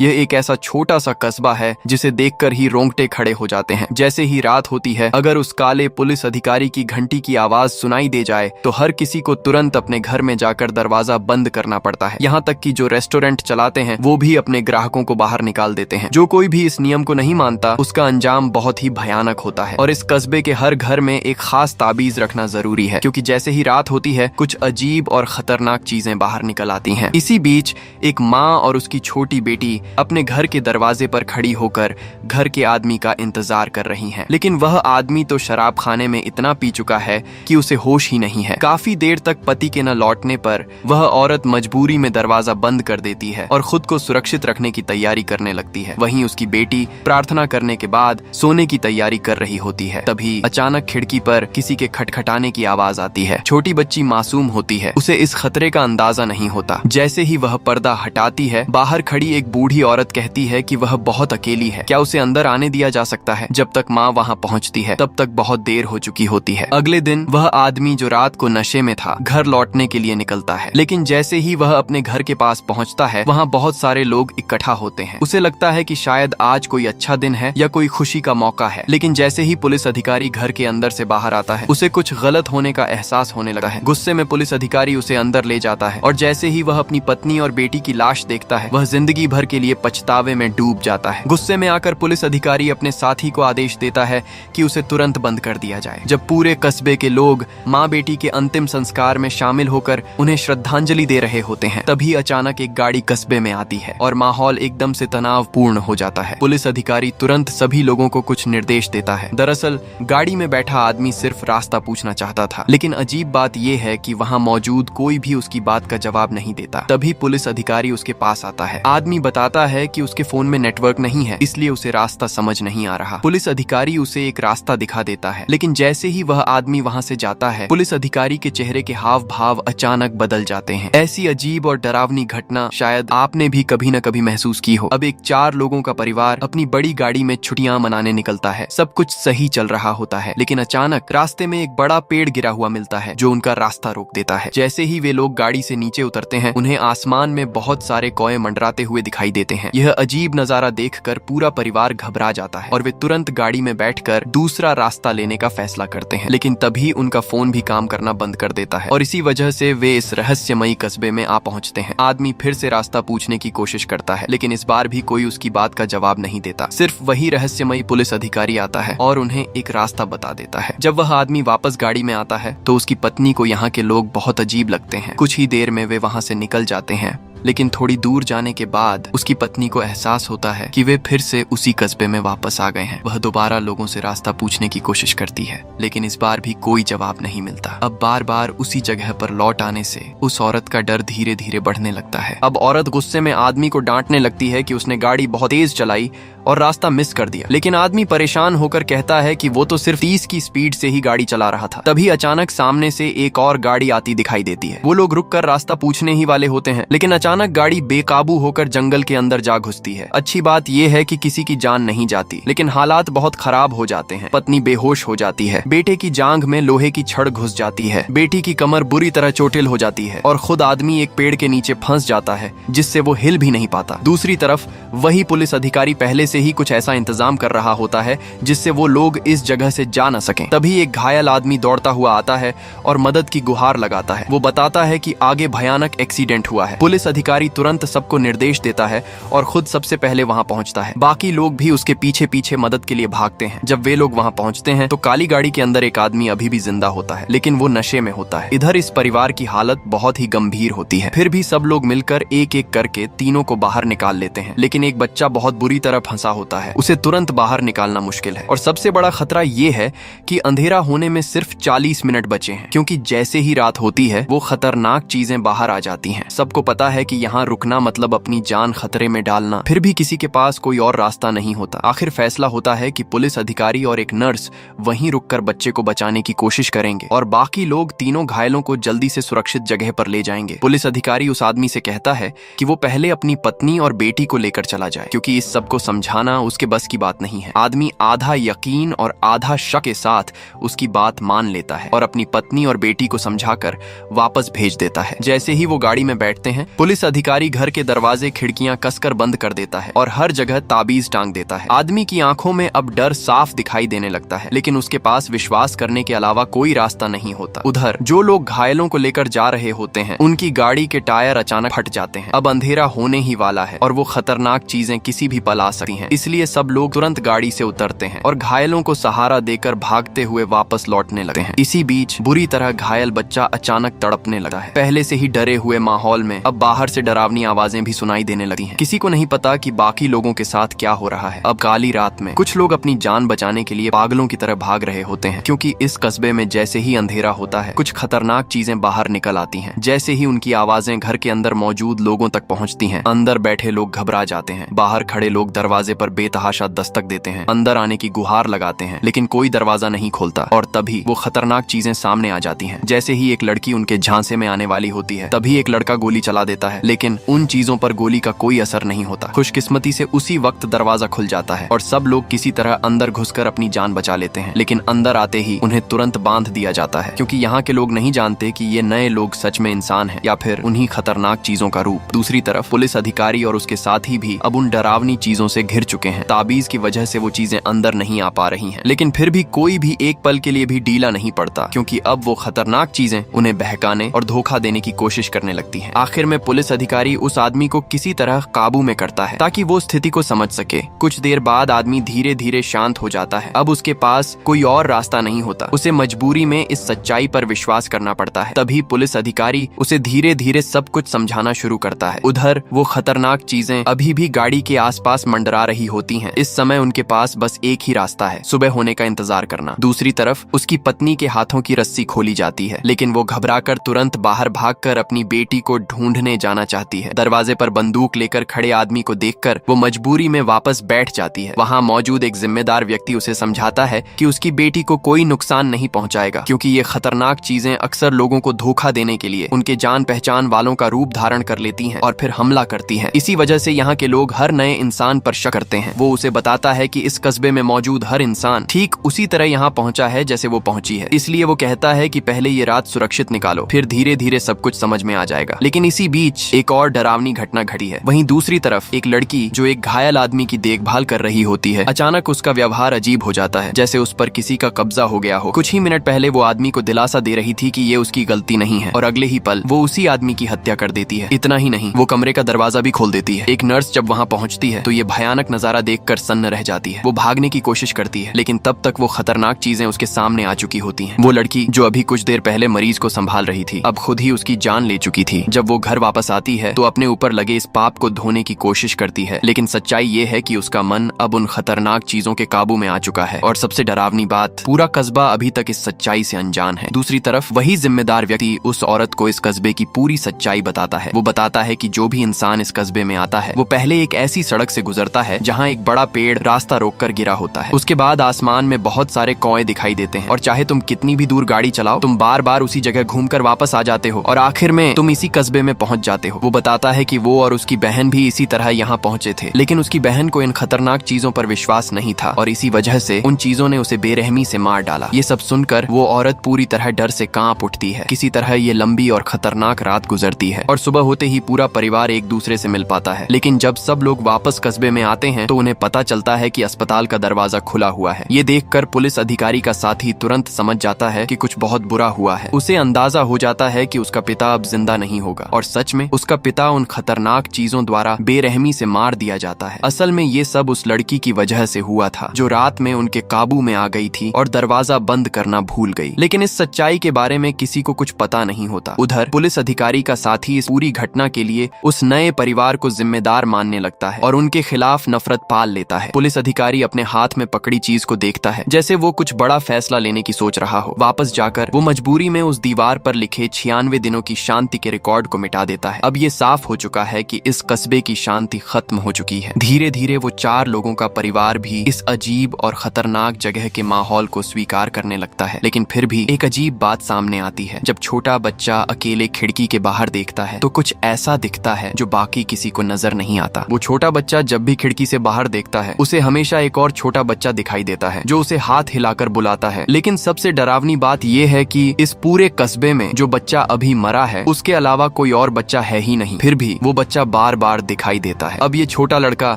यह एक ऐसा छोटा सा कस्बा है जिसे देखकर ही रोंगटे खड़े हो जाते हैं। जैसे ही रात होती है, अगर उस काले पुलिस अधिकारी की घंटी की आवाज सुनाई दे जाए तो हर किसी को तुरंत अपने घर में जाकर दरवाजा बंद करना पड़ता है। यहाँ तक कि जो रेस्टोरेंट चलाते हैं वो भी अपने ग्राहकों को बाहर निकाल देते हैं। जो कोई भी इस नियम को नहीं मानता उसका अंजाम बहुत ही भयानक होता है। और इस कस्बे के हर घर में एक खास ताबीज रखना जरूरी है, क्योंकि जैसे ही रात होती है कुछ अजीब और खतरनाक चीजें बाहर निकल आती हैं। इसी बीच एक माँ और उसकी छोटी बेटी अपने घर के दरवाजे पर खड़ी होकर घर के आदमी का इंतजार कर रही हैं। लेकिन वह आदमी तो शराब खाने में इतना पी चुका है कि उसे होश ही नहीं है। काफी देर तक पति के न लौटने पर वह औरत मजबूरी में दरवाजा बंद कर देती है और खुद को सुरक्षित रखने की तैयारी करने लगती है। वहीं उसकी बेटी प्रार्थना करने के बाद सोने की तैयारी कर रही होती है। तभी अचानक खिड़की पर किसी के खटखटाने की आवाज आती है। छोटी बच्ची मासूम होती है, उसे इस खतरे का अंदाजा नहीं होता। जैसे ही वह पर्दा हटाती है, बाहर खड़ी एक बूढ़ी औरत कहती है कि वह बहुत अकेली है, क्या उसे अंदर आने दिया जा सकता है। जब तक माँ वहाँ पहुँचती है तब तक बहुत देर हो चुकी होती है। अगले दिन वह आदमी जो रात को नशे में था घर लौटने के लिए निकलता है, लेकिन जैसे ही वह अपने घर के पास पहुँचता है वहाँ बहुत सारे लोग इकट्ठा होते हैं। उसे लगता है कि शायद आज कोई अच्छा दिन है या कोई खुशी का मौका है। लेकिन जैसे ही पुलिस अधिकारी घर के अंदर से बाहर आता है उसे कुछ गलत होने का एहसास होने लगा है। गुस्से में पुलिस अधिकारी उसे अंदर ले जाता है और जैसे ही वह अपनी पत्नी और बेटी की लाश देखता है वह जिंदगी भर के लिए पछतावे में डूब जाता है। गुस्से में आकर पुलिस अधिकारी अपने साथी को आदेश देता है कि उसे तुरंत बंद कर दिया जाए। जब पूरे कस्बे के लोग माँ बेटी के अंतिम संस्कार में शामिल होकर उन्हें श्रद्धांजलि दे रहे होते हैं, तभी अचानक एक गाड़ी कस्बे में आती है और माहौल एकदम से तनावपूर्ण हो जाता है। पुलिस अधिकारी तुरंत सभी लोगों को कुछ निर्देश देता है। दरअसल गाड़ी में बैठा आदमी सिर्फ रास्ता पूछना चाहता था, लेकिन अजीब बात यह है कि वहाँ मौजूद कोई भी उसकी बात का जवाब नहीं देता। तभी पुलिस अधिकारी उसके पास आता है। आदमी बताता है कि उसके फोन में नेटवर्क नहीं है, इसलिए उसे रास्ता समझ नहीं आ रहा। पुलिस अधिकारी उसे एक रास्ता दिखा देता है, लेकिन जैसे ही वह आदमी वहाँ से जाता है पुलिस अधिकारी के चेहरे के हाव भाव अचानक बदल जाते हैं। ऐसी अजीब और डरावनी घटना शायद आपने भी कभी न कभी महसूस की हो। अब एक 4 लोगों का परिवार अपनी बड़ी गाड़ी में छुट्टियां मनाने निकलता है। सब कुछ सही चल रहा होता है, लेकिन अचानक रास्ते में एक बड़ा पेड़ गिरा हुआ मिलता है जो उनका रास्ता रोक देता है। जैसे ही वे लोग गाड़ी से नीचे उतरते हैं उन्हें आसमान में बहुत सारे कौए मंडराते हुए दिखाई देते हैं। यह अजीब नजारा देखकर पूरा परिवार घबरा जाता है और वे तुरंत गाड़ी में बैठकर दूसरा रास्ता लेने का फैसला करते हैं। लेकिन तभी उनका फोन भी काम करना बंद कर देता है और इसी वजह से वे इस रहस्यमयी कस्बे में आ पहुंचते हैं। आदमी फिर से रास्ता पूछने की कोशिश करता है, लेकिन इस बार भी कोई उसकी बात का जवाब नहीं देता। सिर्फ वही रहस्यमयी पुलिस अधिकारी आता है और उन्हें एक रास्ता बता देता है। जब वह आदमी वापस गाड़ी में आता है तो उसकी पत्नी को यहाँ के लोग बहुत अजीब लगते हैं। कुछ ही देर में वे वहाँ से निकल जाते हैं, लेकिन थोड़ी दूर जाने के बाद उसकी पत्नी को एहसास होता है कि वे फिर से उसी कस्बे में वापस आ गए हैं। वह दोबारा लोगों से रास्ता पूछने की कोशिश करती है, लेकिन इस बार भी कोई जवाब नहीं मिलता। अब बार बार उसी जगह पर लौट आने से उस औरत का डर धीरे धीरे बढ़ने लगता है। अब औरत गुस्से में आदमी को डांटने लगती है कि उसने गाड़ी बहुत तेज चलाई और रास्ता मिस कर दिया, लेकिन आदमी परेशान होकर कहता है कि वो तो सिर्फ 30 की स्पीड से ही गाड़ी चला रहा था। तभी अचानक सामने से एक और गाड़ी आती दिखाई देती है। वो लोग रुककर रास्ता पूछने ही वाले होते हैं, लेकिन अचानक गाड़ी बेकाबू होकर जंगल के अंदर जा घुसती है। अच्छी बात यह है कि किसी की जान नहीं जाती, लेकिन हालात बहुत खराब हो जाते हैं। पत्नी बेहोश हो जाती है, बेटे की जांघ में लोहे की छड़ घुस जाती है, बेटी की कमर बुरी तरह चोटिल हो जाती है और खुद आदमी एक पेड़ के नीचे फंस जाता है जिससे वो हिल भी नहीं पाता। दूसरी तरफ वही पुलिस अधिकारी पहले से ही कुछ ऐसा इंतजाम कर रहा होता है जिससे वो लोग इस जगह से जा न सकें। तभी एक घायल आदमी दौड़ता हुआ आता है और मदद की गुहार लगाता है। वो बताता है कि आगे भयानक एक्सीडेंट हुआ है। पुलिस अधिकारी तुरंत सबको निर्देश देता है और खुद सबसे पहले वहां पहुंचता है। बाकी लोग भी उसके पीछे पीछे मदद के लिए भागते हैं। जब वे लोग वहां पहुंचते हैं तो काली गाड़ी के अंदर एक आदमी अभी भी जिंदा होता है, लेकिन वो नशे में होता है। इधर इस परिवार की हालत बहुत ही गंभीर होती है। फिर भी सब लोग मिलकर एक एक करके तीनों को बाहर निकाल लेते हैं, लेकिन एक बच्चा बहुत बुरी तरह फंसा होता है। उसे तुरंत बाहर निकालना मुश्किल है और सबसे बड़ा खतरा ये है कि अंधेरा होने में सिर्फ 40 मिनट बचे हैं, क्योंकि जैसे ही रात होती है वो खतरनाक चीजें बाहर आ जाती हैं। सबको पता है कि यहाँ रुकना मतलब अपनी जान खतरे में डालना। फिर भी किसी के पास कोई और रास्ता नहीं होता। आखिर फैसला होता है कि पुलिस अधिकारी और एक नर्स वहीं रुककर बच्चे को बचाने की कोशिश करेंगे और बाकी लोग तीनों घायलों को जल्दी से सुरक्षित जगह पर ले जाएंगे। पुलिस अधिकारी उस आदमी से कहता है कि वो पहले अपनी पत्नी और बेटी को लेकर चला जाए, क्योंकि इस सब को समझा समझाना उसके बस की बात नहीं है। आदमी आधा यकीन और आधा शक के साथ उसकी बात मान लेता है और अपनी पत्नी और बेटी को समझाकर वापस भेज देता है। जैसे ही वो गाड़ी में बैठते हैं, पुलिस अधिकारी घर के दरवाजे खिड़कियां कसकर बंद कर देता है और हर जगह ताबीज टांग देता है। आदमी की आंखों में अब डर साफ दिखाई देने लगता है, लेकिन उसके पास विश्वास करने के अलावा कोई रास्ता नहीं होता। उधर जो लोग घायलों को लेकर जा रहे होते हैं, उनकी गाड़ी के टायर अचानक फट जाते हैं। अब अंधेरा होने ही वाला है और वो खतरनाक चीजें किसी भी पल आ सकती हैं। इसलिए सब लोग तुरंत गाड़ी से उतरते हैं और घायलों को सहारा देकर भागते हुए वापस लौटने लगते हैं। इसी बीच बुरी तरह घायल बच्चा अचानक तड़पने लगा है। पहले से ही डरे हुए माहौल में अब बाहर से डरावनी आवाजें भी सुनाई देने लगी हैं। किसी को नहीं पता कि बाकी लोगों के साथ क्या हो रहा है। अब काली रात में कुछ लोग अपनी जान बचाने के लिए पागलों की तरह भाग रहे होते हैं, क्योंकि इस कस्बे में जैसे ही अंधेरा होता है, कुछ खतरनाक चीजें बाहर निकल आती हैं। जैसे ही उनकी आवाजें घर के अंदर मौजूद लोगों तक पहुंचती हैं, अंदर बैठे लोग घबरा जाते हैं। बाहर खड़े लोग दरवाजे पर बेतहाशा दस्तक देते हैं, अंदर आने की गुहार लगाते हैं, लेकिन कोई दरवाजा नहीं खोलता। और तभी वो खतरनाक चीजें सामने आ जाती हैं। जैसे ही एक लड़की उनके झांसे में आने वाली होती है, तभी एक लड़का गोली चला देता है, लेकिन उन चीजों पर गोली का कोई असर नहीं होता। खुशकिस्मती से उसी वक्त दरवाजा खुल जाता है और सब लोग किसी तरह अंदर घुसकर अपनी जान बचा लेते हैं। लेकिन अंदर आते ही उन्हें तुरंत बांध दिया जाता है, क्योंकि यहाँ के लोग नहीं जानते कि ये नए लोग सच में इंसान हैं या फिर उन्हीं खतरनाक चीजों का रूप। दूसरी तरफ पुलिस अधिकारी और उसके साथी भी अब उन डरावनी चीजों से घिर चुके हैं। ताबीज की वजह से वो चीजें अंदर नहीं आ पा रही हैं, लेकिन फिर भी कोई भी एक पल के लिए भी ढीला नहीं पड़ता, क्योंकि अब वो खतरनाक चीजें उन्हें बहकाने और धोखा देने की कोशिश करने लगती हैं। आखिर में पुलिस अधिकारी उस आदमी को किसी तरह काबू में करता है ताकि वो स्थिति को समझ सके। कुछ देर बाद आदमी धीरे धीरे शांत हो जाता है। अब उसके पास कोई और रास्ता नहीं होता, उसे मजबूरी में इस सच्चाई पर विश्वास करना पड़ता है। तभी पुलिस अधिकारी उसे धीरे धीरे सब कुछ समझाना शुरू करता है। उधर वो खतरनाक चीजें अभी भी गाड़ी के आसपास मंडरा रही होती हैं। इस समय उनके पास बस एक ही रास्ता है, सुबह होने का इंतजार करना। दूसरी तरफ उसकी पत्नी के हाथों की रस्सी खोली जाती है, लेकिन वो घबराकर तुरंत बाहर भागकर अपनी बेटी को ढूंढने जाना चाहती है। दरवाजे पर बंदूक लेकर खड़े आदमी को देखकर वो मजबूरी में वापस बैठ जाती है। वहाँ मौजूद एक जिम्मेदार व्यक्ति उसे समझाता है कि उसकी बेटी को कोई नुकसान नहीं पहुंचाएगा, क्योंकि ये खतरनाक चीजें अक्सर लोगों को धोखा देने के लिए उनके जान पहचान वालों का रूप धारण कर लेती हैं और फिर हमला करती हैं। इसी वजह से यहाँ के लोग हर नए इंसान पर शक करते हैं। वो उसे बताता है कि इस कस्बे में मौजूद हर इंसान ठीक उसी तरह यहाँ पहुंचा है जैसे वो पहुंची है। इसलिए वो कहता है कि पहले ये रात सुरक्षित निकालो, फिर धीरे धीरे सब कुछ समझ में आ जाएगा। लेकिन इसी बीच एक और डरावनी घटना घटी है। वहीं दूसरी तरफ एक लड़की जो एक घायल आदमी की देखभाल कर रही होती है, अचानक उसका व्यवहार अजीब हो जाता है, जैसे उस पर किसी का कब्जा हो गया हो। कुछ ही मिनट पहले वो आदमी को दिलासा दे रही थी कि ये उसकी गलती नहीं है, और अगले ही पल वो उसी आदमी की हत्या कर देती है। इतना ही नहीं, वो कमरे का दरवाजा भी खोल देती है। एक नर्स जब वहाँ पहुँचती है तो ये भयानक नजारा देखकर सन्न रह जाती है। वो भागने की कोशिश करती है, लेकिन तब तक वो खतरनाक चीजें उसके सामने आ चुकी होती हैं। वो लड़की जो अभी कुछ देर पहले मरीज को संभाल रही थी, अब खुद ही उसकी जान ले चुकी थी। जब वो घर वापस आती है तो अपने ऊपर लगे इस पाप को धोने की कोशिश करती है, लेकिन सच्चाई ये है कि उसका मन अब उन खतरनाक चीजों के काबू में आ चुका है। और सबसे डरावनी बात, पूरा कस्बा अभी तक इस सच्चाई से अनजान है। दूसरी तरफ वही जिम्मेदार व्यक्ति उस औरत को इस कस्बे की पूरी सच्चाई बताता है। वो बताता है कि जो भी इंसान इस कस्बे में आता है वो पहले एक ऐसी सड़क से गुजरता है जहाँ एक बड़ा पेड़ रास्ता रोककर गिरा होता है। उसके बाद आसमान में बहुत सारे कौए दिखाई देते हैं, और चाहे तुम कितनी भी दूर गाड़ी चलाओ, तुम बार बार उसी जगह घूमकर वापस आ जाते हो और आखिर में तुम इसी कस्बे में पहुंच जाते हो। वो बताता है कि वो और उसकी बहन भी इसी तरह यहाँ पहुंचे थे, लेकिन उसकी बहन को इन खतरनाक चीजों पर विश्वास नहीं था और इसी वजह से उन चीजों ने उसे बेरहमी से मार डाला। ये सब सुनकर वो औरत पूरी तरह डर से कांप उठती है। किसी तरह ये लंबी और खतरनाक रात गुजरती है और सुबह होते ही पूरा परिवार एक दूसरे से मिल पाता है। लेकिन जब सब लोग वापस कस्बे में आते हैं तो उन्हें पता चलता है कि अस्पताल का दरवाजा खुला हुआ है। ये देखकर पुलिस अधिकारी का साथी तुरंत समझ जाता है कि कुछ बहुत बुरा हुआ है। उसे अंदाजा हो जाता है कि उसका पिता अब जिंदा नहीं होगा, और सच में उसका पिता उन खतरनाक चीजों द्वारा बेरहमी से मार दिया जाता है। असल में ये सब उस लड़की की वजह से हुआ था जो रात में उनके काबू में आ गई थी और दरवाजा बंद करना भूल गई। लेकिन इस सच्चाई के बारे में किसी को कुछ पता नहीं होता। उधर पुलिस अधिकारी का साथी इस पूरी घटना के लिए उस नए परिवार को जिम्मेदार मानने लगता है और उनके खिलाफ नफरत पाल लेता है। पुलिस अधिकारी अपने हाथ में पकड़ी चीज को देखता है जैसे वो कुछ बड़ा फैसला लेने की सोच रहा हो। वापस जाकर वो मजबूरी में उस दीवार पर लिखे 96 दिनों की शांति के रिकॉर्ड को मिटा देता है। अब ये साफ हो चुका है कि इस कस्बे की शांति खत्म हो चुकी है। धीरे धीरे वो 4 लोगों का परिवार भी इस अजीब और खतरनाक जगह के माहौल को स्वीकार करने लगता है। लेकिन फिर भी एक अजीब बात सामने आती है। जब छोटा बच्चा अकेले खिड़की के बाहर देखता है तो कुछ ऐसा दिखता है जो बाकी किसी को नजर नहीं आता। वो छोटा बच्चा जब भी खिड़की खिड़की से बाहर देखता है उसे हमेशा एक और छोटा बच्चा दिखाई देता है जो उसे हाथ हिलाकर बुलाता है। लेकिन सबसे डरावनी बात यह है कि इस पूरे कस्बे में जो बच्चा अभी मरा है उसके अलावा कोई और बच्चा है ही नहीं। फिर भी वो बच्चा बार बार दिखाई देता है। अब ये छोटा लड़का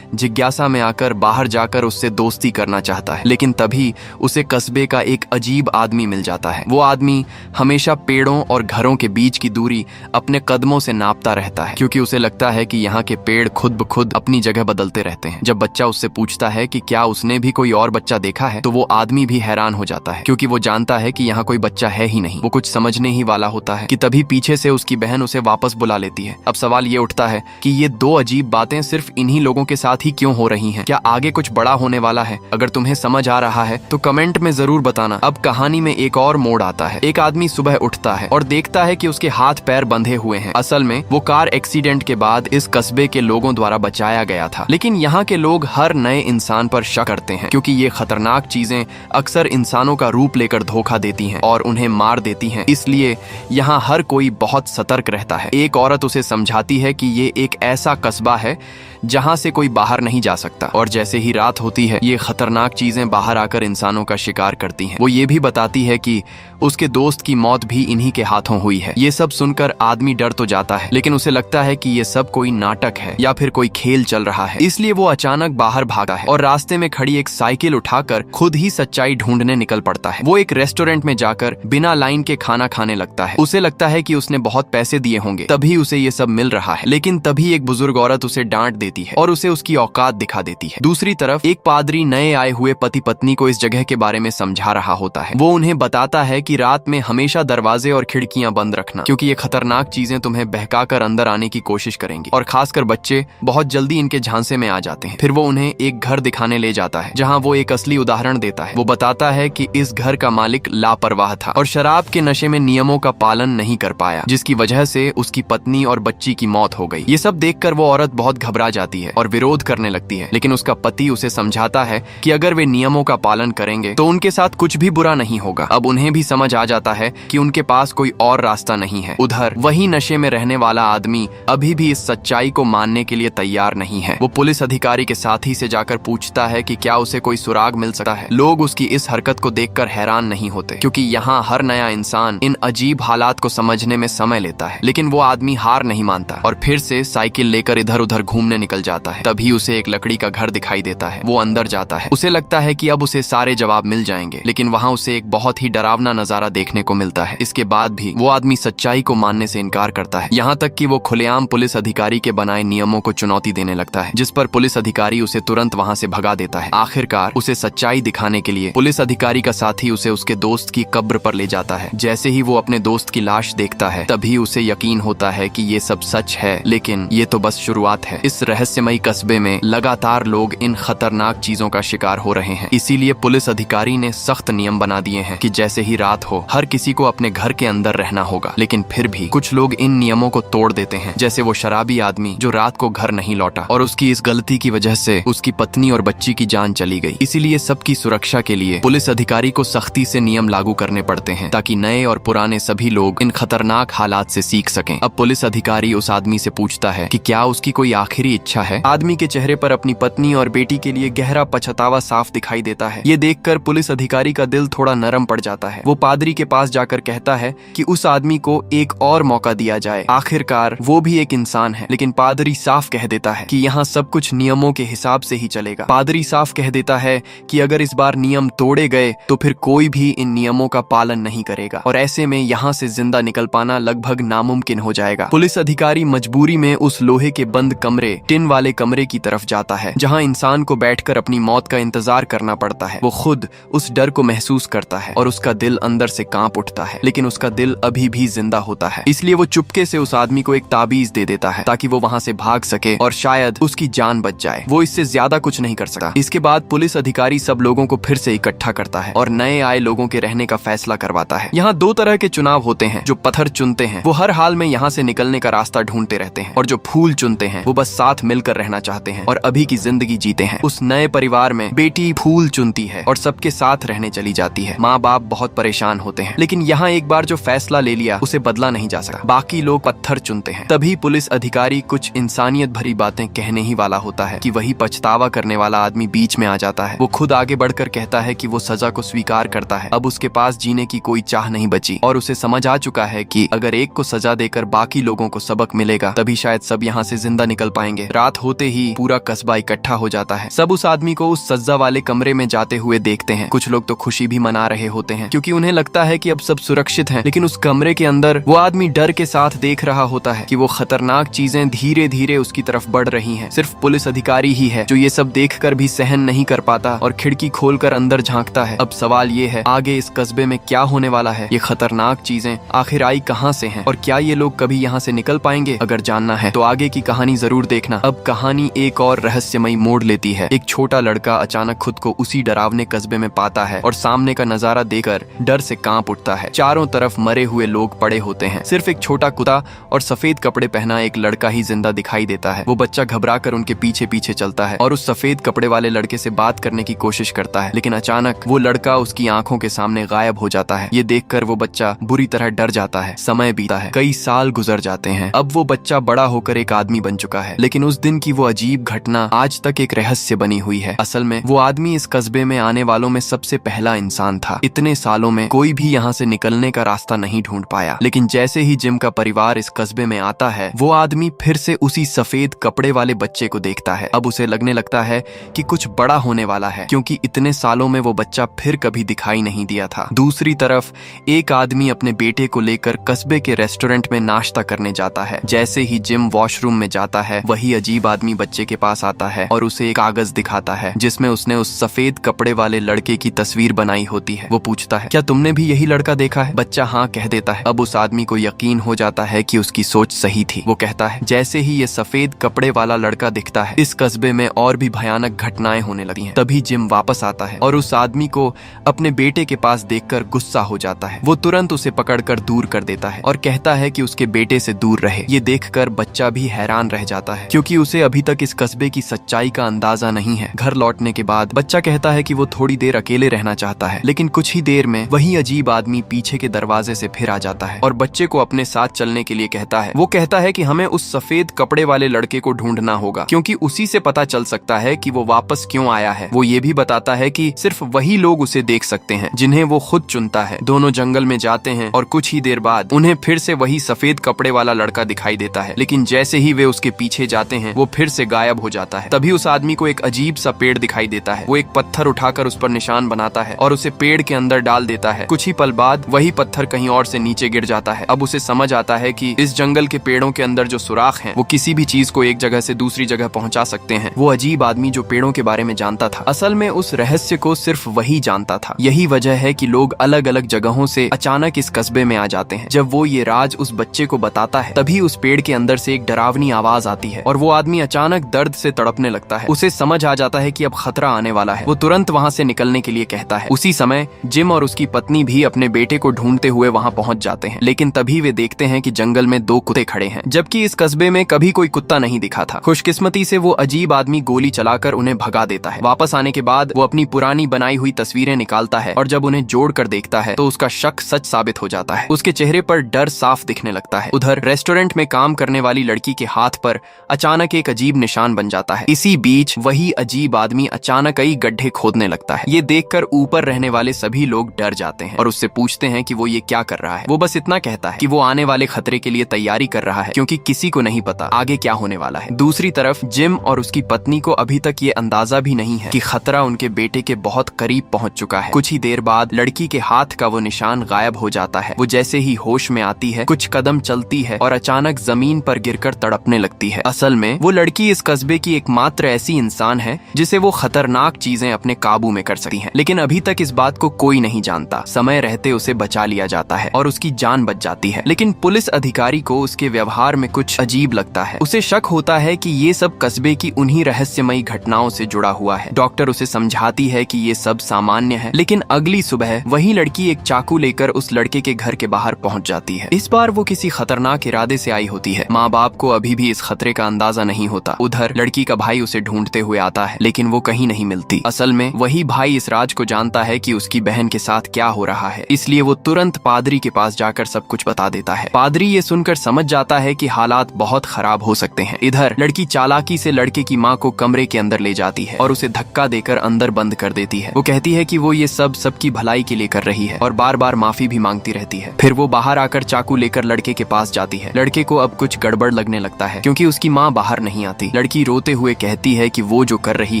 जिज्ञासा में आकर बाहर जाकर उससे दोस्ती करना चाहता है, लेकिन तभी उसे कस्बे का एक अजीब आदमी मिल जाता है। वो आदमी हमेशा पेड़ों और घरों के बीच की दूरी अपने कदमों से नापता रहता है, क्योंकि उसे लगता है कि यहाँ के पेड़ खुद ब खुद अपनी जगह बदलते रहते हैं। जब बच्चा उससे पूछता है कि क्या उसने भी कोई और बच्चा देखा है, तो वो आदमी भी हैरान हो जाता है, क्योंकि वो जानता है कि यहाँ कोई बच्चा है ही नहीं। वो कुछ समझने ही वाला होता है कि तभी पीछे से उसकी बहन उसे वापस बुला लेती है। अब सवाल ये उठता है कि ये दो अजीब बातें सिर्फ इन्हीं लोगों के साथ ही क्यों हो रही हैं? क्या आगे कुछ बड़ा होने वाला है? अगर तुम्हें समझ आ रहा है तो कमेंट में जरूर बताना। अब कहानी में एक और मोड़ आता है। एक आदमी सुबह उठता है और देखता है कि उसके हाथ पैर बंधे हुए हैं। असल में वो कार एक्सीडेंट के बाद इस कस्बे के लोगों द्वारा बचाया गया था, लेकिन यहाँ के लोग हर नए इंसान पर शक करते हैं, क्योंकि ये खतरनाक चीजें अक्सर इंसानों का रूप लेकर धोखा देती हैं और उन्हें मार देती हैं। इसलिए यहाँ हर कोई बहुत सतर्क रहता है। एक औरत उसे समझाती है कि ये एक ऐसा कस्बा है जहाँ से कोई बाहर नहीं जा सकता, और जैसे ही रात होती है ये खतरनाक चीजें बाहर आकर इंसानों का शिकार करती हैं। वो ये भी बताती है कि उसके दोस्त की मौत भी इन्हीं के हाथों हुई है। ये सब सुनकर आदमी डर तो जाता है, लेकिन उसे लगता है कि ये सब कोई नाटक है या फिर कोई खेल चल रहा है। इसलिए वो अचानक बाहर भागा है और रास्ते में खड़ी एक साइकिल उठाकर खुद ही सच्चाई ढूंढने निकल पड़ता है। वो एक रेस्टोरेंट में जाकर बिना लाइन के खाना खाने लगता है। उसे लगता है कि उसने बहुत पैसे दिए होंगे तभी उसे ये सब मिल रहा है, लेकिन तभी एक बुजुर्ग औरत उसे डांट देती है और उसे उसकी औकात दिखा देती है। दूसरी तरफ एक पादरी नए आए हुए पति पत्नी को इस जगह के बारे में समझा रहा होता है। वो उन्हें बताता है कि रात में हमेशा दरवाजे और खिड़कियां बंद रखना, क्योंकि ये खतरनाक चीजें तुम्हें बहकाकर अंदर आने की कोशिश करेंगी, और खासकर बच्चे बहुत जल्दी इनके झांसे में आ जाते हैं। फिर वो उन्हें एक घर दिखाने ले जाता है जहाँ वो एक असली उदाहरण देता है। वो बताता है कि इस घर का मालिक लापरवाह था और शराब के नशे में नियमों का पालन नहीं कर पाया, जिसकी वजह से उसकी पत्नी और बच्ची की मौत हो गई। ये सब देखकर वो औरत बहुत घबरा जाती है और विरोध करने लगती है, लेकिन उसका पति उसे समझाता है कि अगर वे नियमों का पालन करेंगे तो उनके साथ कुछ भी बुरा नहीं होगा। अब उन्हें भी समझ आ जाता है कि उनके पास कोई और रास्ता नहीं है। उधर वही नशे में रहने वाला आदमी अभी भी इस सच्चाई को मानने के लिए तैयार नहीं है। वो पुलिस अधिकारी के साथी से जाकर पूछता है कि क्या उसे कोई सुराग मिल सकता है। लोग उसकी इस हरकत को देखकर हैरान नहीं होते, क्योंकि यहाँ हर नया इंसान इन अजीब हालात को समझने में समय लेता है। लेकिन वो आदमी हार नहीं मानता और फिर से साइकिल लेकर इधर उधर घूमने निकल जाता है। तभी उसे एक लकड़ी का घर दिखाई देता है। वो अंदर जाता है। उसे लगता है कि अब उसे सारे जवाब मिल जाएंगे, लेकिन वहाँ उसे एक बहुत ही डरावना नजारा देखने को मिलता है। इसके बाद भी वो आदमी सच्चाई को मानने से इनकार करता है, यहाँ तक कि वो खुलेआम पुलिस अधिकारी के बनाए नियमों को चुनौती देने लगता है, जिस पर पुलिस अधिकारी उसे तुरंत वहाँ से भगा देता है। आखिरकार उसे सच्चाई दिखाने के लिए पुलिस अधिकारी का साथी उसे उसके दोस्त की कब्र पर ले जाता है। जैसे ही वो अपने दोस्त की लाश देखता है तभी उसे यकीन होता है कि ये सब सच है, लेकिन ये तो बस शुरुआत है। इस रहस्यमयी कस्बे में लगातार लोग इन खतरनाक चीजों का शिकार हो रहे हैं। इसीलिए पुलिस अधिकारी ने सख्त नियम बना दिए हैं कि जैसे ही रात हो हर किसी को अपने घर के अंदर रहना होगा। लेकिन फिर भी कुछ लोग इन नियमों को तोड़ देते हैं, जैसे वो शराबी आदमी जो रात को घर नहीं लौटा और उसकी इस गलती की वजह से उसकी पत्नी और बच्ची की जान चली गई। इसीलिए सबकी सुरक्षा के लिए पुलिस अधिकारी को सख्ती से नियम लागू करने पड़ते हैं, ताकि नए और पुराने सभी लोग इन खतरनाक हालात से सीख सकें। अब पुलिस अधिकारी उस आदमी से पूछता है कि क्या उसकी कोई आखिरी इच्छा है। आदमी के चेहरे पर अपनी पत्नी और बेटी के लिए गहरा पछतावा साफ दिखाई देता है। ये देखकर पुलिस अधिकारी का दिल थोड़ा नरम पड़ जाता है। वो पादरी के पास जाकर कहता है कि उस आदमी को एक और मौका दिया जाए, आखिरकार वो भी एक इंसान है। लेकिन पादरी साफ कह देता है कि यहाँ सब कुछ नियमों के हिसाब से ही चलेगा। पादरी साफ कह देता है कि अगर इस बार नियम तोड़े गए तो फिर कोई भी इन नियमों का पालन नहीं करेगा, और ऐसे में यहाँ से जिंदा निकल पाना लगभग नामुमकिन हो जाएगा। पुलिस अधिकारी मजबूरी में उस लोहे के बंद कमरे, टिन वाले कमरे की तरफ जाता है, जहाँ इंसान को बैठकर अपनी मौत का इंतजार करना पड़ता है। वो खुद उस डर को महसूस करता है और उसका दिल अंदर से कांप उठता है, लेकिन उसका दिल अभी भी जिंदा होता है। इसलिए वो चुपके से उस आदमी को एक ताबीज दे देता है ताकि वो वहाँ से भाग सके और शायद उसकी जान बच जाए। वो इससे ज्यादा कुछ नहीं कर सकता। इसके बाद पुलिस अधिकारी सब लोगों को फिर से इकट्ठा करता है और नए आए लोगों के रहने का फैसला करवाता है। यहाँ दो तरह के चुनाव होते हैं। जो पत्थर चुनते हैं वो हर हाल में यहाँ से निकलने का रास्ता ढूंढते रहते हैं, और जो फूल चुनते हैं वो बस साथ मिलकर रहना चाहते हैं और अभी की जिंदगी जीते हैं। उस नए परिवार में बेटी फूल चुनती है और सबके साथ रहने चली जाती है। माँ बाप बहुत परेशान होते हैं, लेकिन यहाँ एक बार जो फैसला ले लिया उसे बदला नहीं जा सकता। बाकी लोग पत्थर चुनते हैं। तभी पुलिस अधिकारी कुछ इंसानियत भरी बातें कहने ही वाला होता है कि वही पछतावा करने वाला आदमी बीच में आ जाता है। वो खुद आगे बढ़कर कहता है कि वो सजा को स्वीकार करता है। अब उसके पास जीने की कोई चाह नहीं बची और उसे समझ आ चुका है कि अगर एक को सजा देकर बाकी लोगों को सबक मिलेगा तभी शायद सब यहाँ से जिंदा निकल पाएंगे। रात होते ही पूरा कस्बा इकट्ठा हो जाता है। सब उस आदमी को उस सज्जा वाले कमरे में जाते हुए देखते हैं। कुछ लोग तो खुशी भी मना रहे होते हैं क्योंकि उन्हें लगता है कि अब सब सुरक्षित हैं। लेकिन उस कमरे के अंदर वो आदमी डर के साथ देख रहा होता है कि वो खतरनाक चीजें धीरे धीरे उसकी तरफ बढ़ रही हैं। सिर्फ पुलिस अधिकारी ही है जो ये सब देखकर भी सहन नहीं कर पाता और खिड़की खोलकर अंदर झांकता है। अब सवाल ये है, आगे इस कस्बे में क्या होने वाला है? ये खतरनाक चीजें आखिर आई कहां से हैं और क्या ये लोग कभी यहाँ से निकल पाएंगे? अगर जानना है तो आगे की कहानी जरूर देखना। अब कहानी एक और रहस्यमयी मोड़ लेती है। एक छोटा लड़का अचानक खुद को उसी डरावने कस्बे में पाता है और सामने का नजारा देखकर डर से कांप उठता है। चारों तरफ मरे हुए लोग पड़े होते हैं। सिर्फ एक छोटा कुत्ता और सफेद कपड़े पहना एक लड़का ही जिंदा दिखाई देता है। वो बच्चा घबराकर उनके पीछे पीछे चलता है और उस सफेद कपड़े वाले लड़के से बात करने की कोशिश करता है, लेकिन अचानक वो लड़का उसकी आंखों के सामने गायब हो जाता है। ये देखकर वो बच्चा बुरी तरह डर जाता है। समय बीता है, कई साल गुजर जाते हैं। अब वो बच्चा बड़ा होकर एक आदमी बन चुका है, लेकिन उस दिन की वो अजीब घटना आज तक एक रहस्य बनी हुई है। असल में वो आदमी इस कस्बे में आने वालों में सबसे पहला इंसान था। इतने सालों में कोई भी यहाँ से निकलने का रास्ता नहीं ढूंढ पाया, लेकिन जैसे ही जिम का परिवार इस कस्बे में आता है वो आदमी फिर से उसी सफेद कपड़े वाले बच्चे को देखता है। अब उसे लगने लगता है कि कुछ बड़ा होने वाला है, क्योंकि इतने सालों में वो बच्चा फिर कभी दिखाई नहीं दिया था। दूसरी तरफ एक आदमी अपने बेटे को लेकर कस्बे के रेस्टोरेंट में नाश्ता करने जाता है। जैसे ही जिम वॉशरूम में जाता है वही अजीब आदमी बच्चे के पास आता है और उसे एक कागज दिखाता है जिसमें उसने उस सफेद कपड़े वाले लड़के की तस्वीर बनाई होती है। वो पूछता है, क्या तुमने भी यही लड़का देखा है? बच्चा हाँ कह देता है। अब उस आदमी को यकीन हो जाता है कि उसकी सोच सही थी। वो कहता है, जैसे ही ये सफेद कपड़े वाला लड़का दिखता है इस कस्बे में और भी भयानक घटनाएं होने लगती हैं। तभी जिम वापस आता है और उस आदमी को अपने बेटे के पास देखकर गुस्सा हो जाता है। वो तुरंत उसे पकड़कर दूर कर देता है और कहता है कि उसके बेटे से दूर रहे। ये देखकर बच्चा भी हैरान रह जाता है क्योंकि उसे अभी तक इस कस्बे की सच्चाई का अंदाजा नहीं है। घर लौटने के बाद बच्चा कहता है कि वो थोड़ी देर अकेले रहना चाहता है, लेकिन कुछ ही देर में वही अजीब आदमी पीछे के दरवाजे से फिर आ जाता है और बच्चे को अपने साथ चलने के लिए कहता है। वो कहता है कि हमें उस सफेद कपड़े वाले लड़के को ढूंढना होगा क्योंकि उसी से पता चल सकता है कि वो वापस क्यों आया है। वो ये भी बताता है कि सिर्फ वही लोग उसे देख सकते हैं जिन्हें वो खुद चुनता है। दोनों जंगल में जाते हैं और कुछ ही देर बाद उन्हें फिर से वही सफेद कपड़े वाला लड़का दिखाई देता है, लेकिन जैसे ही वे उसके पीछे जाते हैं वो फिर से गायब हो जाता है। तभी उस आदमी को एक अजीब सा पेड़ दिखाई देता है। वो एक पत्थर उठाकर उस पर निशान बनाता है और उसे पेड़ के अंदर डाल देता है। कुछ ही पल बाद वही पत्थर कहीं और से नीचे गिर जाता है। अब उसे समझ आता है कि इस जंगल के पेड़ों के अंदर जो सुराख हैं वो किसी भी चीज को एक जगह से दूसरी जगह पहुंचा सकते हैं। वो अजीब आदमी जो पेड़ों के बारे में जानता था असल में उस रहस्य को सिर्फ वही जानता था। यही वजह है कि लोग अलग अलग जगहों से अचानक इस कस्बे में आ जाते हैं। जब वो ये राज उस बच्चे को बताता है तभी उस पेड़ के अंदर से एक डरावनी आवाज आती है और वो आदमी अचानक दर्द से तड़पने लगता है। उसे समझ आ जाता है कि अब खतरा आने वाला है। वो तुरंत वहाँ से निकलने के लिए कहता है। उसी समय जिम और उसकी पत्नी भी अपने बेटे को ढूंढते हुए वहाँ पहुँच जाते हैं, लेकिन तभी वे देखते हैं कि जंगल में दो कुत्ते खड़े हैं, जबकि इस कस्बे में कभी कोई कुत्ता नहीं दिखा था। खुशकिस्मती से वो अजीब आदमी गोली चलाकर उन्हें भगा देता है। वापस आने के बाद वो अपनी पुरानी बनाई हुई तस्वीरें निकालता है और जब उन्हें जोड़कर देखता है तो उसका शक सच साबित हो जाता है। उसके चेहरे पर डर साफ दिखने लगता है। उधर रेस्टोरेंट में काम करने वाली लड़की के हाथ पर अचानक एक अजीब निशान बन जाता है। इसी बीच वही अजीब आदमी अचानक कई गड्ढे खोदने लगता है। ये देखकर ऊपर रहने वाले सभी लोग डर जाते हैं और उससे पूछते हैं कि वो ये क्या कर रहा है। वो बस इतना कहता है कि वो आने वाले खतरे के लिए तैयारी कर रहा है क्योंकि किसी को नहीं पता आगे क्या होने वाला है। दूसरी तरफ जिम और उसकी पत्नी को अभी तक ये अंदाजा भी नहीं है कि खतरा उनके बेटे के बहुत करीब पहुंच चुका है। कुछ ही देर बाद लड़की के हाथ का वो निशान गायब हो जाता है। वो जैसे ही होश में आती है कुछ कदम चलती है और अचानक जमीन पर गिरकर तड़पने लगती है। असल में वो लड़की इस कस्बे की एकमात्र ऐसी इंसान है जिसे वो खतरनाक चीजें अपने काबू में कर सकती है, लेकिन अभी तक इस बात को कोई नहीं जानता। समय रहते उसे बचा लिया जाता है और उसकी जान बच जाती है, लेकिन पुलिस अधिकारी को उसके व्यवहार में कुछ अजीब लगता है। उसे शक होता है कि ये सब कस्बे की उन्हीं रहस्यमयी घटनाओं से जुड़ा हुआ है। डॉक्टर उसे समझाती है कि ये सब सामान्य है, लेकिन अगली सुबह वही लड़की एक चाकू लेकर उस लड़के के घर के बाहर पहुंच जाती है। इस बार वो किसी खतरनाक इरादे से आई होती है। माँ बाप को अभी भी इस खतरे का अंदाजा अंदाजा नहीं होता। उधर लड़की का भाई उसे ढूंढते हुए आता है, लेकिन वो कहीं नहीं मिलती। असल में वही भाई इस राज को जानता है कि उसकी बहन के साथ क्या हो रहा है, इसलिए वो तुरंत पादरी के पास जाकर सब कुछ बता देता है। पादरी ये सुनकर समझ जाता है कि हालात बहुत खराब हो सकते हैं। इधर लड़की चालाकी से लड़के की माँ को कमरे के अंदर ले जाती है और उसे धक्का देकर अंदर बंद कर देती है। वो कहती है कि वो ये सब सबकी भलाई के लिए कर रही है और बार बार माफी भी मांगती रहती है। फिर वो बाहर आकर चाकू लेकर लड़के के पास जाती है। लड़के को अब कुछ गड़बड़ लगने लगता है क्योंकि उसकी माँ बाहर नहीं आती। लड़की रोते हुए कहती है कि वो जो कर रही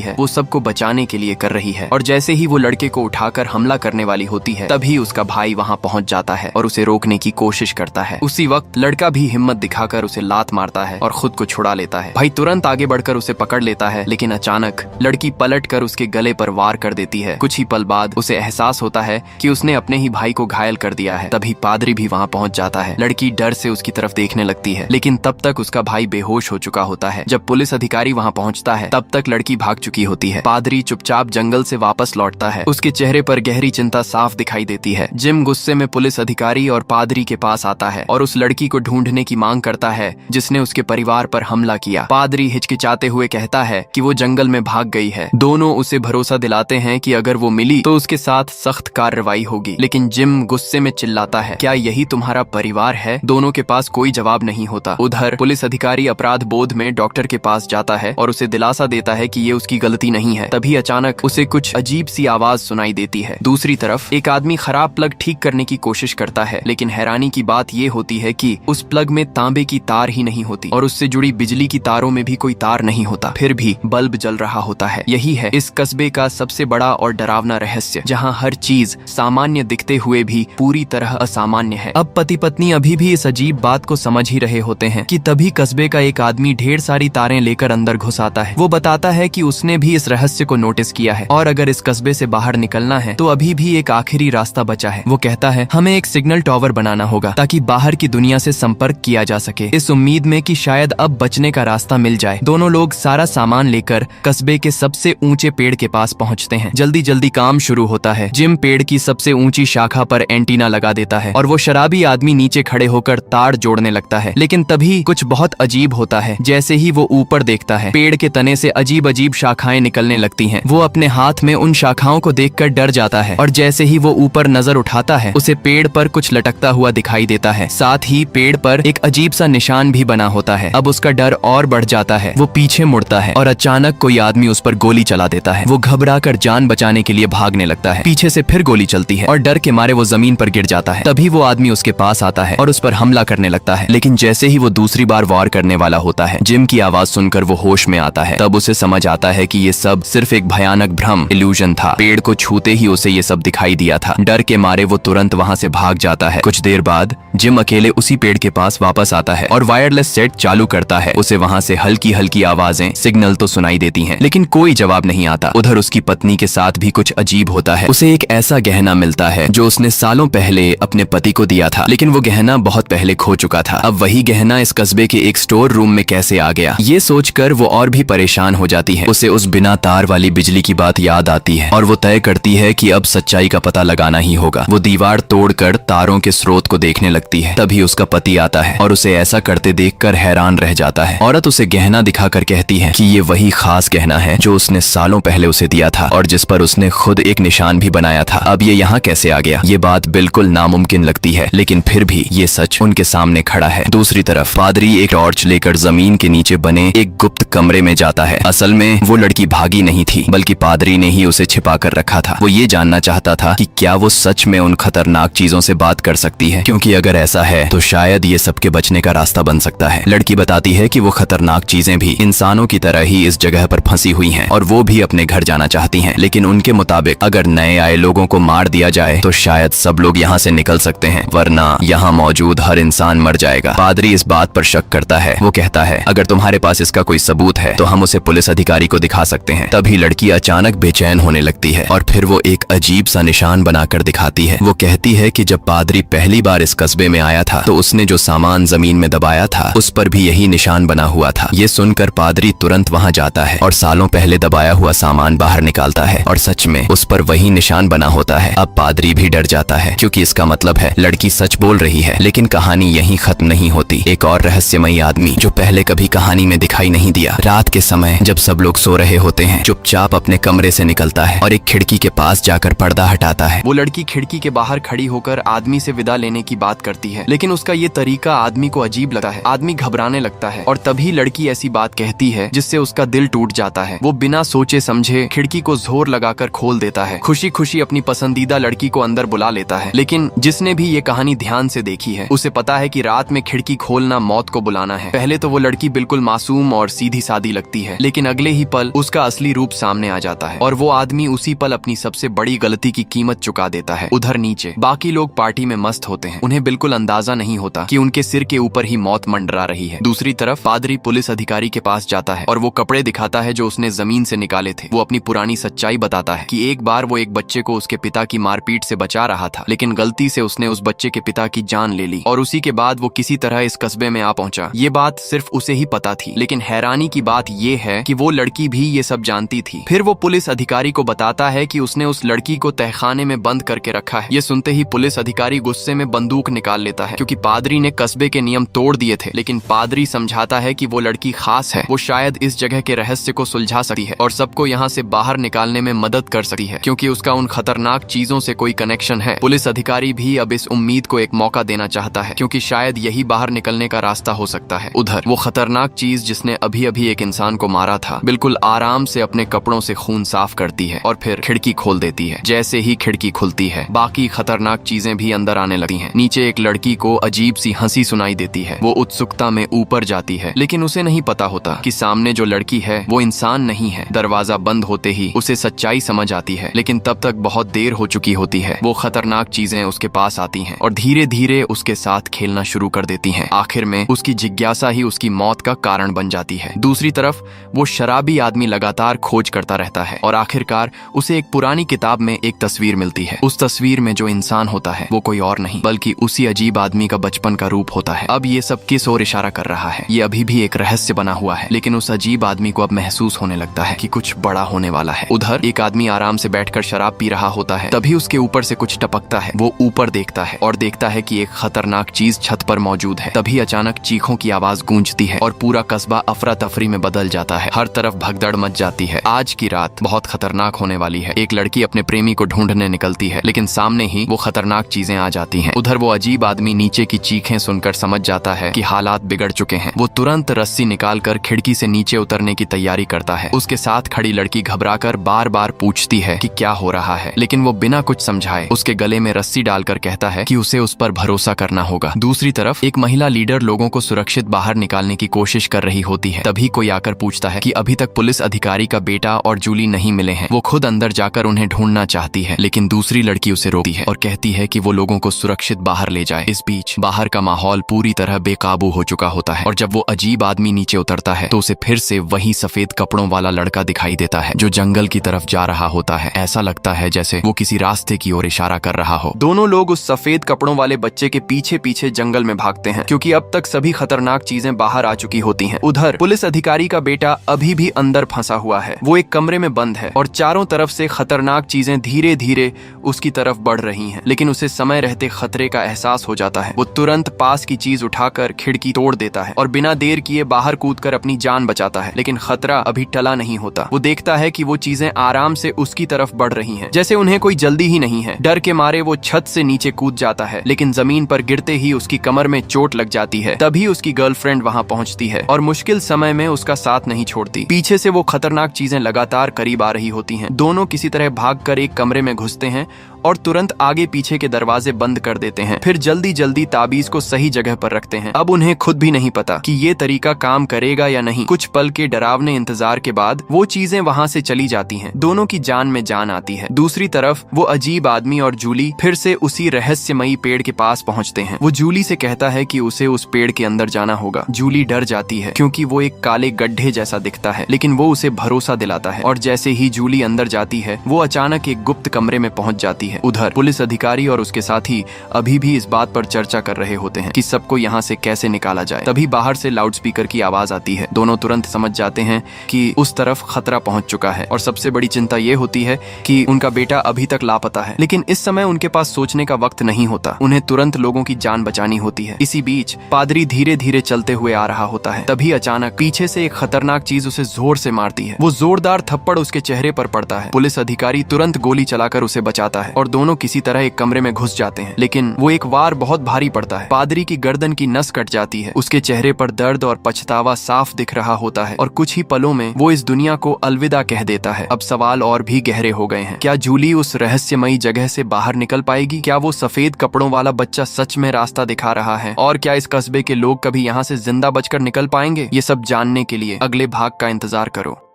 है वो सबको बचाने के लिए कर रही है, और जैसे ही वो लड़के को उठाकर हमला करने वाली होती है तभी उसका भाई वहाँ पहुँच जाता है और उसे रोकने की कोशिश करता है। उसी वक्त लड़का भी हिम्मत दिखाकर उसे लात मारता है और खुद को छुड़ा लेता है। भाई तुरंत आगे बढ़कर उसे पकड़ लेता है, लेकिन अचानक लड़की पलट कर उसके गले पर वार कर देती है। कुछ ही पल बाद उसे एहसास होता है कि उसने अपने ही भाई को घायल कर दिया है। तभी पादरी भी वहाँ पहुँच जाता है। लड़की डर से उसकी तरफ देखने लगती है, लेकिन तब तक उसका भाई बेहोश हो चुका होता है। जब पुलिस अधिकारी वहाँ पहुँचता है तब तक लड़की भाग चुकी होती है। पादरी चुपचाप जंगल से वापस लौटता है। उसके चेहरे पर गहरी चिंता साफ दिखाई देती है। जिम गुस्से में पुलिस अधिकारी और पादरी के पास आता है और उस लड़की को ढूंढने की मांग करता है जिसने उसके परिवार पर हमला किया। पादरी हिचकिचाते हुए कहता है कि वो जंगल में भाग गई है। दोनों उसे भरोसा दिलाते हैं कि अगर वो मिली तो उसके साथ सख्त कार्रवाई होगी, लेकिन जिम गुस्से में चिल्लाता है, क्या यही तुम्हारा परिवार है? दोनों के पास कोई जवाब नहीं होता। उधर पुलिस अधिकारी अपराध बोध में डॉक्टर के पास जाता है और उसे दिलासा देता है कि ये उसकी गलती नहीं है। तभी अचानक उसे कुछ अजीब सी आवाज सुनाई देती है। दूसरी तरफ एक आदमी खराब प्लग ठीक करने की कोशिश करता है, लेकिन हैरानी की बात ये होती है कि उस प्लग में तांबे की तार ही नहीं होती और उससे जुड़ी बिजली की तारों में भी कोई तार नहीं होता, फिर भी बल्ब जल रहा होता है। यही है इस कस्बे का सबसे बड़ा और डरावना रहस्य, जहाँ हर चीज सामान्य दिखते हुए भी पूरी तरह असामान्य है। अब पति पत्नी अभी भी इस अजीब बात को समझ ही रहे होते हैं कि तभी कस्बे का एक आदमी ढेर सारी तारें लेकर अंदर घुस आता है। वो बताता है कि उसने भी इस रहस्य को नोटिस किया है और अगर इस कस्बे से बाहर निकलना है तो अभी भी एक आखिरी रास्ता बचा है। वो कहता है हमें एक सिग्नल टावर बनाना होगा ताकि बाहर की दुनिया से संपर्क किया जा सके, इस उम्मीद में कि शायद अब बचने का रास्ता मिल जाए। दोनों लोग सारा सामान लेकर कस्बे के सबसे ऊंचे पेड़ के पास पहुंचते हैं। जल्दी जल्दी काम शुरू होता है। जिम पेड़ की सबसे ऊंची शाखा पर एंटीना लगा देता है और वो शराबी आदमी नीचे खड़े होकर तार जोड़ने लगता है, लेकिन तभी कुछ बहुत अजीब होता है। जैसे ही वो ऊपर देखता है पेड़ के तने से अजीब अजीब शाखाएं निकलने लगती हैं। वो अपने हाथ में उन शाखाओं को देखकर डर जाता है और जैसे ही वो ऊपर नजर उठाता है उसे पेड़ पर कुछ लटकता हुआ दिखाई देता है। साथ ही पेड़ पर एक अजीब सा निशान भी बना होता है। अब उसका डर और बढ़ जाता है। वो पीछे मुड़ता है और अचानक कोई आदमी उस पर गोली चला देता है। वो घबराकर जान बचाने के लिए भागने लगता है। पीछे से फिर गोली चलती है और डर के मारे वो जमीन पर गिर जाता है। तभी वो आदमी उसके पास आता है और उस पर हमला करने लगता है, लेकिन जैसे ही वो दूसरी बार वार करने वाला होता है जिम की आवाज सुनकर वो होश में आता है। तब उसे समझ आता है कि ये सब सिर्फ एक भयानक भ्रम, इल्यूजन था। पेड़ को छूते ही उसे ये सब दिखाई दिया था। डर के मारे वो तुरंत वहाँ से भाग जाता है। कुछ देर बाद जिम अकेले उसी पेड़ के पास वापस आता है और वायरलेस सेट चालू करता है। उसे वहाँ से हल्की हल्की आवाजें, सिग्नल तो सुनाई देती हैं, लेकिन कोई जवाब नहीं आता। उधर उसकी पत्नी के साथ भी कुछ अजीब होता है। उसे एक ऐसा गहना मिलता है जो उसने सालों पहले अपने पति को दिया था, लेकिन वो गहना बहुत पहले खो चुका था। अब वही गहना इस कस्बे के एक स्टोर रूम में कैसे आ गया, ये सोचकर वो और भी परेशान हो जाती है। उसे उस बिना तार वाली बिजली की बात याद आती है और वो तय करती है कि अब सच्चाई का पता लगाना ही होगा। वो दीवार तोड़कर तारों के स्रोत को देखने लगती है। तभी उसका पति आता है और उसे ऐसा करते देखकर हैरान रह जाता है। औरत उसे गहना दिखाकर कहती है कि ये वही खास गहना है जो उसने सालों पहले उसे दिया था और जिस पर उसने खुद एक निशान भी बनाया था। अब ये यहाँ कैसे आ गया? ये बात बिल्कुल नामुमकिन लगती है, लेकिन फिर भी ये सच उनके सामने खड़ा है। दूसरी तरफ पादरी एक टॉर्च लेकर जमीन के नीचे बने एक गुप्त कमरे में जाता है। असल में वो लड़की भागी नहीं थी, बल्कि पादरी ने ही उसे छिपा कर रखा था। वो ये जानना चाहता था कि क्या वो सच में उन खतरनाक चीजों से बात कर सकती है, क्योंकि अगर ऐसा है तो शायद ये सबके बचने का रास्ता बन सकता है। लड़की बताती है कि वो खतरनाक चीजें भी इंसानों की तरह ही इस जगह पर फंसी हुई हैं और वो भी अपने घर जाना चाहती हैं, लेकिन उनके मुताबिक अगर नए आए लोगों को मार दिया जाए तो शायद सब लोग यहाँ से निकल सकते हैं, वरना यहाँ मौजूद हर इंसान मर जाएगा। पादरी इस बात पर शक करता है। वो कहता है अगर तुम्हारे पास इसका कोई सबूत है तो हम उसे पुलिस अधिकारी को दिखा सकते हैं। तभी लड़की अचानक बेचैन होने लगती है और फिर वो एक अजीब सा निशान बनाकर दिखाती है। वो कहती है कि जब पादरी पहली बार इस कस्बे में आया था तो उसने जो सामान जमीन में दबाया था उस पर भी यही निशान बना हुआ था। ये सुनकर पादरी तुरंत वहाँ जाता है और सालों पहले दबाया हुआ सामान बाहर निकालता है और सच में उस पर वही निशान बना होता है। अब पादरी भी डर जाता है क्योंकि इसका मतलब है लड़की सच बोल रही है। लेकिन कहानी यहीं खत्म नहीं होती। एक और रहस्यमयी आदमी जो पहले कभी कभी कहानी में दिखाई नहीं दिया। रात के समय जब सब लोग सो रहे होते हैं, चुपचाप अपने कमरे से निकलता है और एक खिड़की के पास जाकर पर्दा हटाता है। वो लड़की खिड़की के बाहर खड़ी होकर आदमी से विदा लेने की बात करती है, लेकिन उसका ये तरीका आदमी को अजीब लगता है। आदमी घबराने लगता है और तभी लड़की ऐसी बात कहती है जिससे उसका दिल टूट जाता है। वो बिना सोचे समझे खिड़की को जोर लगाकर खोल देता है, खुशी खुशी अपनी पसंदीदा लड़की को अंदर बुला लेता है। लेकिन जिसने भी ये कहानी ध्यान से देखी है उसे पता है कि रात में खिड़की खोलना मौत को बुलाना है। पहले तो वो लड़की बिल्कुल मासूम और सीधी सादी लगती है, लेकिन अगले ही पल उसका असली रूप सामने आ जाता है और वो आदमी उसी पल अपनी सबसे बड़ी गलती की कीमत चुका देता है। उधर नीचे बाकी लोग पार्टी में मस्त होते हैं। उन्हें बिल्कुल अंदाजा नहीं होता कि उनके सिर के ऊपर ही मौत मंडरा रही है। दूसरी तरफ पादरी पुलिस अधिकारी के पास जाता है और वो कपड़े दिखाता है जो उसने जमीन से निकाले थे। वो अपनी पुरानी सच्चाई बताता है कि एक बार वो एक बच्चे को उसके पिता की मारपीट से बचा रहा था, लेकिन गलती से उसने उस बच्चे के पिता की जान ले ली और उसी के बाद वो किसी तरह इस कस्बे में आ पहुंचा। ये बात सिर्फ उसे ही पता थी, लेकिन हैरानी की बात ये है कि वो लड़की भी ये सब जानती थी। फिर वो पुलिस अधिकारी को बताता है कि उसने उस लड़की को तहखाने में बंद करके रखा है। ये सुनते ही पुलिस अधिकारी गुस्से में बंदूक निकाल लेता है, क्योंकि पादरी ने कस्बे के नियम तोड़ दिए थे। लेकिन पादरी समझाता है कि वो लड़की खास है, वो शायद इस जगह के रहस्य को सुलझा सकती है और सबको यहाँ से बाहर निकालने में मदद कर सकती है, क्योंकि उसका उन खतरनाक चीजों से कोई कनेक्शन है। पुलिस अधिकारी भी अब इस उम्मीद को एक मौका देना चाहता है, क्योंकि शायद यही बाहर निकलने का रास्ता हो सकता है। उधर वो खतरनाक चीज जिसने अभी अभी एक इंसान को मारा था बिल्कुल आराम से अपने कपड़ों से खून साफ करती है और फिर खिड़की खोल देती है। जैसे ही खिड़की खुलती है बाकी खतरनाक चीजें भी अंदर आने लगती हैं। नीचे एक लड़की को अजीब सी हंसी सुनाई देती है। वो उत्सुकता में ऊपर जाती है, लेकिन उसे नहीं पता होता कि सामने जो लड़की है वो इंसान नहीं है। दरवाजा बंद होते ही उसे सच्चाई समझ आती है, लेकिन तब तक बहुत देर हो चुकी होती है। वो खतरनाक चीजें उसके पास आती हैं और धीरे धीरे उसके साथ खेलना शुरू कर देती हैं। आखिर में उसकी जिज्ञासा ही उसकी मौत का कारण बन जाती है। दूसरी तरफ वो शराबी आदमी लगातार खोज करता रहता है और आखिरकार उसे एक पुरानी किताब में एक तस्वीर मिलती है। उस तस्वीर में जो इंसान होता है वो कोई और नहीं बल्कि उसी अजीब आदमी का बचपन का रूप होता है। अब ये सब किस ओर इशारा कर रहा है? ये अभी भी एक रहस्य बना हुआ है, लेकिन उस अजीब आदमी को अब महसूस होने लगता है कि कुछ बड़ा होने वाला है। उधर एक आदमी आराम से बैठकर शराब पी रहा होता है, तभी उसके ऊपर से कुछ टपकता है। वो ऊपर देखता है और देखता है कि एक खतरनाक चीज छत पर मौजूद है। तभी अचानक चीखों की आवाज गूंजती है और पूरा कस्बा अफरा तफरी में बदल जाता है। हर तरफ भगदड़ मच जाती है। आज की रात बहुत खतरनाक होने वाली है। एक लड़की अपने प्रेमी को ढूंढने निकलती है, लेकिन सामने ही वो खतरनाक चीजें आ जाती हैं। उधर वो अजीब आदमी नीचे की चीखें सुनकर समझ जाता है कि हालात बिगड़ चुके हैं। वो तुरंत रस्सी निकालकर खिड़की से नीचे उतरने की तैयारी करता है। उसके साथ खड़ी लड़की घबराकर बार बार पूछती है कि क्या हो रहा है, लेकिन वो बिना कुछ समझाए उसके गले में रस्सी डालकर कहता है कि उसे उस पर भरोसा करना होगा। दूसरी तरफ एक महिला लीडर लोगों को सुरक्षित बाहर निकालने की कोशिश कर रही होती है। तभी कोई आकर पूछता है कि अभी तक पुलिस अधिकारी का बेटा और जूली नहीं मिले हैं। वो खुद अंदर जाकर उन्हें ढूंढना चाहती है, लेकिन दूसरी लड़की उसे रोकती है और कहती है कि वो लोगों को सुरक्षित बाहर ले जाए। इस बीच बाहर का माहौल पूरी तरह बेकाबू हो चुका होता है और जब वो अजीब आदमी नीचे उतरता है तो उसे फिर से वही सफेद कपड़ों वाला लड़का दिखाई देता है जो जंगल की तरफ जा रहा होता है। ऐसा लगता है जैसे वो किसी रास्ते की ओर इशारा कर रहा हो। दोनों लोग उस सफेद कपड़ों वाले बच्चे के पीछे पीछे जंगल में भागते हैं, क्योंकि अब तक सभी खतरनाक चीजें बाहर आ चुकी होती हैं। उधर पुलिस अधिकारी का बेटा अभी भी अंदर फंसा हुआ है। वो एक कमरे में बंद है और चारों तरफ से खतरनाक चीजें धीरे धीरे उसकी तरफ बढ़ रही हैं, लेकिन उसे समय रहते खतरे का एहसास हो जाता है। वो तुरंत पास की चीज उठाकर खिड़की तोड़ देता है और बिना देर किए बाहर कूदकर अपनी जान बचाता है, लेकिन खतरा अभी टला नहीं होता। वो देखता है कि वो चीजें आराम से उसकी तरफ बढ़ रही हैं, जैसे उन्हें कोई जल्दी ही नहीं है। डर के मारे वो छत से नीचे कूद जाता है, लेकिन जमीन पर गिरते ही उसकी कमर में चोट लग जाती है। तभी उसकी गर्लफ्रेंड वहां पहुंचती है और मुश्किल समय में उसका साथ नहीं छोड़ती। पीछे से वो खतरनाक चीजें लगातार करीब आ रही होती हैं। दोनों किसी तरह भागकर एक कमरे में घुसते हैं और तुरंत आगे पीछे के दरवाजे बंद कर देते हैं। फिर जल्दी जल्दी ताबीज को सही जगह पर रखते हैं। अब उन्हें खुद भी नहीं पता कि ये तरीका काम करेगा या नहीं। कुछ पल के डरावने इंतजार के बाद वो चीजें वहां से चली जाती हैं। दोनों की जान में जान आती है। दूसरी तरफ वो अजीब आदमी और जूली फिर से उसी रहस्यमयी पेड़ के पास पहुंचते हैं। वो जूली से कहता है कि उसे उस पेड़ के अंदर जाना होगा। जूली डर जाती है क्योंकि वो एक काले गड्ढे जैसा दिखता है, लेकिन वो उसे भरोसा दिलाता है और जैसे ही जूली अंदर जाती है वो अचानक एक गुप्त कमरे में पहुंच जाती है है। उधर पुलिस अधिकारी और उसके साथी अभी भी इस बात पर चर्चा कर रहे होते हैं कि सबको यहाँ से कैसे निकाला जाए। तभी बाहर से लाउडस्पीकर की आवाज आती है। दोनों तुरंत समझ जाते हैं कि उस तरफ खतरा पहुंच चुका है और सबसे बड़ी चिंता ये होती है कि उनका बेटा अभी तक लापता है। लेकिन इस समय उनके पास सोचने का वक्त नहीं होता, उन्हें तुरंत लोगों की जान बचानी होती है। इसी बीच पादरी धीरे धीरे चलते हुए आ रहा होता है। तभी अचानक पीछे से एक खतरनाक चीज उसे जोर से मारती है। वो जोरदार थप्पड़ उसके चेहरे पर पड़ता है। पुलिस अधिकारी तुरंत गोली चलाकर उसे बचाता है और दोनों किसी तरह एक कमरे में घुस जाते हैं। लेकिन वो एक वार बहुत भारी पड़ता है। पादरी की गर्दन की नस कट जाती है। उसके चेहरे पर दर्द और पछतावा साफ दिख रहा होता है और कुछ ही पलों में वो इस दुनिया को अलविदा कह देता है। अब सवाल और भी गहरे हो गए हैं। क्या जूली उस रहस्यमयी जगह से बाहर निकल पाएगी? क्या वो सफेद कपड़ों वाला बच्चा सच में रास्ता दिखा रहा है? और क्या इस कस्बे के लोग कभी यहाँ से जिंदा बचकर निकल पाएंगे? ये सब जानने के लिए अगले भाग का इंतजार करो।